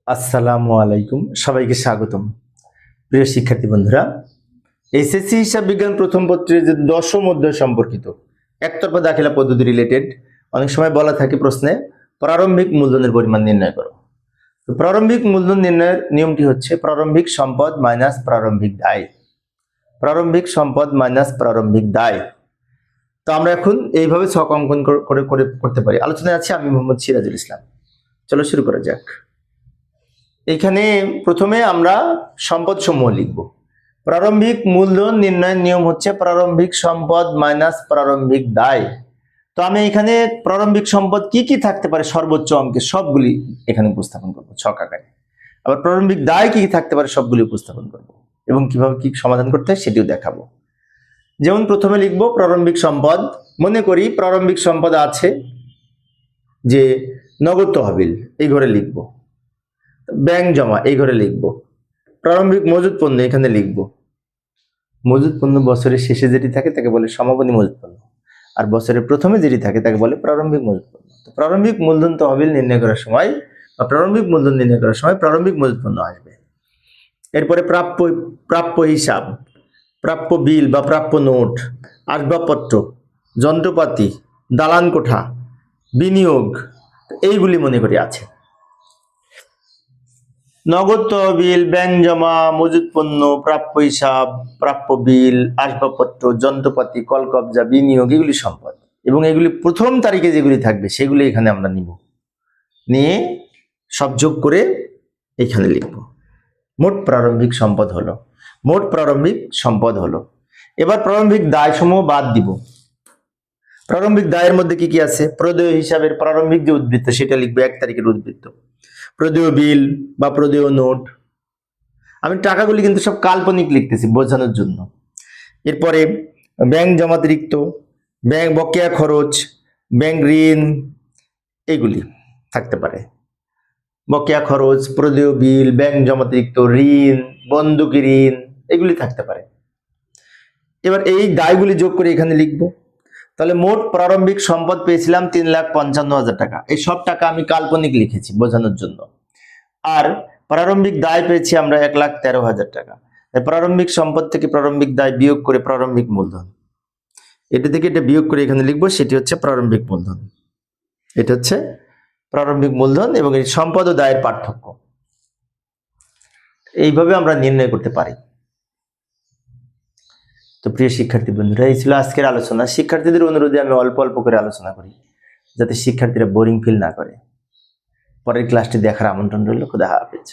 আসসালামু আলাইকুম, সবাইকে স্বাগতম। প্রিয় শিক্ষার্থী বন্ধুরা, এসএসসি হিসাব বিজ্ঞান প্রথম পত্রের যে দশম অধ্যায় সম্পর্কিত একতরফা দাখিলা পদ্ধতি রিলেটেড অনেক সময় বলা থাকে প্রশ্নে প্রারম্ভিক মূলধনের পরিমাণ নির্ণয় করো। তো প্রারম্ভিক মূলধন নির্ণয়ের নিয়মটি হচ্ছে প্রারম্ভিক সম্পদ মাইনাস প্রারম্ভিক দায়। প্রারম্ভিক সম্পদ মাইনাস প্রারম্ভিক দায়। তো আমরা এখন এইভাবে ছক অঙ্কন করতে পারি। আলোচনায় আছে আমি মোহাম্মদ সিরাজুল ইসলাম। চলো শুরু করা যাক। এখানে প্রথমে আমরা সম্পদ সমূহ লিখব। প্রারম্ভিক মূলধন নির্ণয়ের নিয়ম হচ্ছে প্রারম্ভিক সম্পদ মাইনাস প্রারম্ভিক দায়। তো আমি এখানে প্রারম্ভিক সম্পদ কি কি থাকতে পারে সর্বোচ্চ অঙ্কে সবগুলি এখানে উপস্থাপন করব ছক আকারে। আবার প্রারম্ভিক দায় কি কি থাকতে পারে সবগুলি উপস্থাপন করব এবং কিভাবে কি সমাধান করতে হয় সেটিও দেখাবো। যেমন প্রথমে লিখব প্রারম্ভিক সম্পদ। মনে করি প্রারম্ভিক সম্পদ আছে যে নগদ তহবিল, এই ঘরে লিখব। ব্যাংক জমা এই ঘরে লিখব। প্রারম্ভিক মজুদ পণ্য এখানে লিখব। মজুদ পণ্য বছরের শেষে যেটি থাকে তাকে বলে সমাপনী মজুদ পণ্য, আর বছরের প্রথমে যেটি থাকে তাকে বলে প্রারম্ভিক মজুদ পণ্য। তো প্রারম্ভিক মূলধন তহবিল নির্ণয় করার সময় বা প্রারম্ভিক মূলধন নির্ণয় করার সময় প্রারম্ভিক মজুদ পণ্য আসবে। এরপরে প্রাপ্য হিসাব, প্রাপ্য বিল বা প্রাপ্য নোট, আসবাবপত্র, যন্ত্রপাতি, দালান কোঠা, বিনিয়োগ, এইগুলি মনে করি আছে। নগদ তহবিল, ব্যাংক জমা, মজুদ পণ্য, প্রাপ্য হিসাব, প্রাপ্য বিল, আসবাবপত্র, যন্ত্রপাতি, কলকবজা, বিনিয়োগ, এগুলি সম্পদ এবং এগুলি প্রথম তারিখে যেগুলি থাকবে সেগুলি এখানে আমরা নিয়ে সব যোগ করে এখানে লিখব। মোট প্রারম্ভিক সম্পদ হলো। এবার প্রারম্ভিক দায় সমূহ বাদ দিব। প্রারম্ভিক দায়ের মধ্যে কি কি আছে? প্রদেয় হিসাবের প্রারম্ভিক যে উদ্বৃত্ত সেটা লিখবো 1 তারিখের উদ্বৃত্ত। প্রদেয় বিল বা প্রদেয় নোট, আমি টাকাগুলি কিন্তু সব কাল্পনিক লিখতেছি বোঝানোর জন্য। এরপরে ব্যাংক জমাতিরিক্ত, ব্যাংক বকেয়া খরচ, ব্যাংক ঋণ, এগুলি থাকতে পারে। বকেয়া খরচ, প্রদেয় বিল, ব্যাংক জমাতিরিক্ত, ঋণ, বন্ধকি ঋণ, এগুলি থাকতে পারে। এবার এই দায়গুলি যোগ করে এখানে লিখবো। তাহলে মোট প্রারম্ভিক সম্পদ পেয়েছিলাম 3,55,000 টাকা। এই সব টাকা আমি কাল্পনিক লিখেছি বোঝানোর জন্য। আর প্রারম্ভিক দায় পেয়েছি আমরা 1,13,000 টাকা। প্রারম্ভিক সম্পদ থেকে প্রারম্ভিক দায় বিয়োগ করে প্রারম্ভিক মূলধন, এটা থেকে এটা বিয়োগ করে এখানে লিখবো, সেটি হচ্ছে প্রারম্ভিক মূলধন। এটা হচ্ছে প্রারম্ভিক মূলধন এবং এই সম্পদ ও দায়ের পার্থক্য। এইভাবে আমরা নির্ণয় করতে পারি। তো প্রিয় শিক্ষার্থী বন্ধুরা, এই ছিল আজকের আলোচনা। শিক্ষার্থীদের অনুরোধে আমি অল্প অল্প করে আলোচনা করি যাতে শিক্ষার্থীরা বোরিং ফিল না করে। পরের ক্লাসটি দেখার আমন্ত্রণ রইল। খুদা হাফেজ।